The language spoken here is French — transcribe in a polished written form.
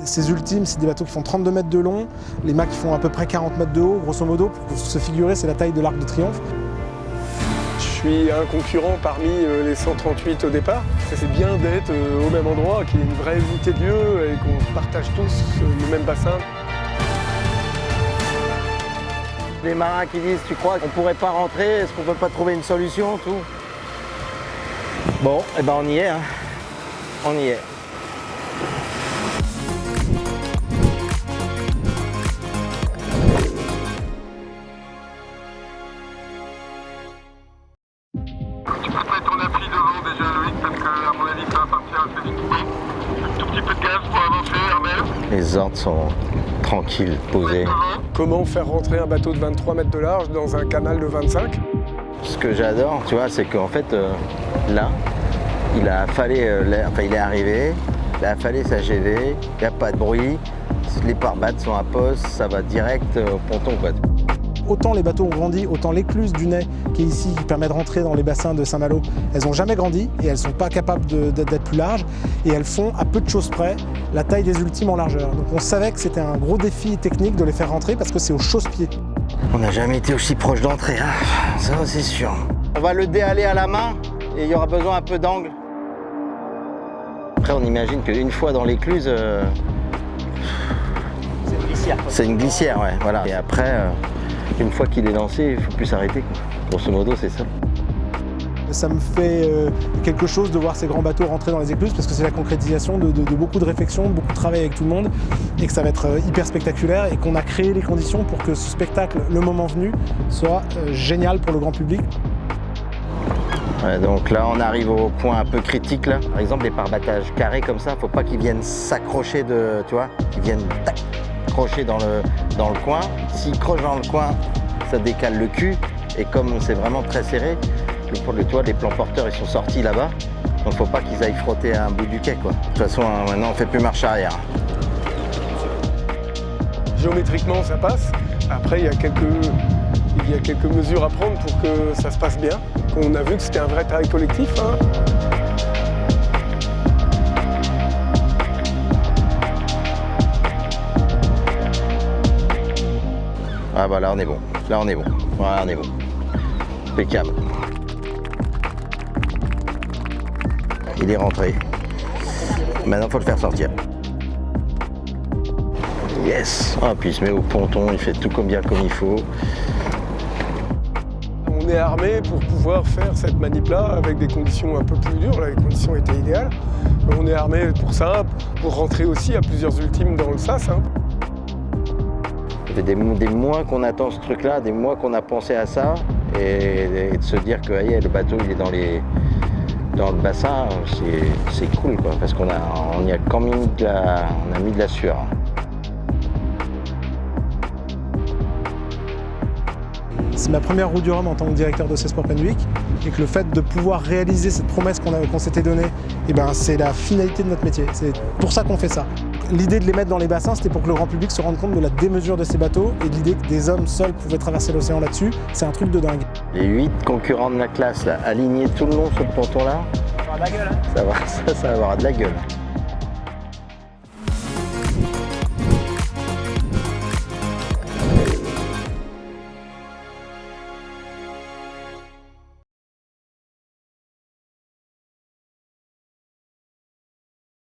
Ces ultimes, c'est des bateaux qui font 32 mètres de long, les mâts qui font à peu près 40 mètres de haut, grosso modo, pour se figurer, c'est la taille de l'Arc de Triomphe. Je suis un concurrent parmi les 138 au départ. C'est bien d'être au même endroit, qu'il y ait une vraie unité de lieu et qu'on partage tous le même bassin. Les marins qui disent, tu crois qu'on pourrait pas rentrer, est-ce qu'on peut pas trouver une solution, tout. Bon, eh ben on y est, hein. On y est. Tu peux mettre ton appli devant déjà, Loïc, parce que à mon avis ça va partir assez vite. Un tout petit peu de gaz pour avancer, Armel. Les ordres sont tranquilles, posés. Comment faire rentrer un bateau de 23 mètres de large dans un canal de 25? Ce que j'adore, tu vois, c'est qu'en fait, là, il a affalé, il est arrivé, il a affalé sa GV, il n'y a pas de bruit, les pare-battes sont à poste, ça va direct au ponton, quoi. Autant les bateaux ont grandi, autant l'écluse du Nez, qui est ici, qui permet de rentrer dans les bassins de Saint-Malo, elles n'ont jamais grandi et elles ne sont pas capables d'être plus larges. Et elles font, à peu de choses près, la taille des ultimes en largeur. Donc on savait que c'était un gros défi technique de les faire rentrer parce que c'est au chausse-pied. On n'a jamais été aussi proche d'entrer, hein. Ça c'est sûr. On va le déhaler à la main et il y aura besoin un peu d'angle. Après on imagine qu'une fois dans l'écluse, c'est une glissière, ouais, voilà. Et après, une fois qu'il est lancé, il ne faut plus s'arrêter, quoi. Grosso modo, c'est ça. Ça me fait quelque chose de voir ces grands bateaux rentrer dans les écluses parce que c'est la concrétisation de beaucoup de réflexions, de beaucoup de travail avec tout le monde et que ça va être hyper spectaculaire et qu'on a créé les conditions pour que ce spectacle, le moment venu, soit génial pour le grand public. Ouais, donc là, on arrive au point un peu critique, là. Par exemple, les pare-battages carrés comme ça, il ne faut pas qu'ils viennent s'accrocher tu vois, qu'ils viennent accrocher dans le coin. S'ils crochent dans le coin, ça décale le cul et comme c'est vraiment très serré, les plans porteurs ils sont sortis là-bas, donc faut pas qu'ils aillent frotter à un bout du quai, quoi. De toute façon, maintenant on fait plus marche arrière. Géométriquement ça passe. Après il y a quelques mesures à prendre pour que ça se passe bien. On a vu que c'était un vrai travail collectif, hein. Ah bah là on est bon. Là on est bon. Voilà, on est bon. Impeccable. Il est rentré. Maintenant, il faut le faire sortir. Yes. Ah, puis il se met au ponton, il fait tout comme il faut. On est armé pour pouvoir faire cette manip-là avec des conditions un peu plus dures. Là, les conditions étaient idéales. On est armé pour ça, pour rentrer aussi à plusieurs ultimes dans le sas, hein. Ça fait des mois qu'on attend ce truc-là, des mois qu'on a pensé à ça, et de se dire que le bateau il est dans le bassin, c'est cool, quoi, parce qu'on y a quand même mis de la sueur. C'est ma première route du Rhum en tant que directeur de Sport Pen Week et que le fait de pouvoir réaliser cette promesse qu'on s'était donnée, c'est la finalité de notre métier. C'est pour ça qu'on fait ça. L'idée de les mettre dans les bassins, c'était pour que le grand public se rende compte de la démesure de ces bateaux et de l'idée que des hommes seuls pouvaient traverser l'océan là-dessus. C'est un truc de dingue. Les 8 concurrents de la classe, là, alignés tout le long sur le ponton là, ça va avoir de la gueule.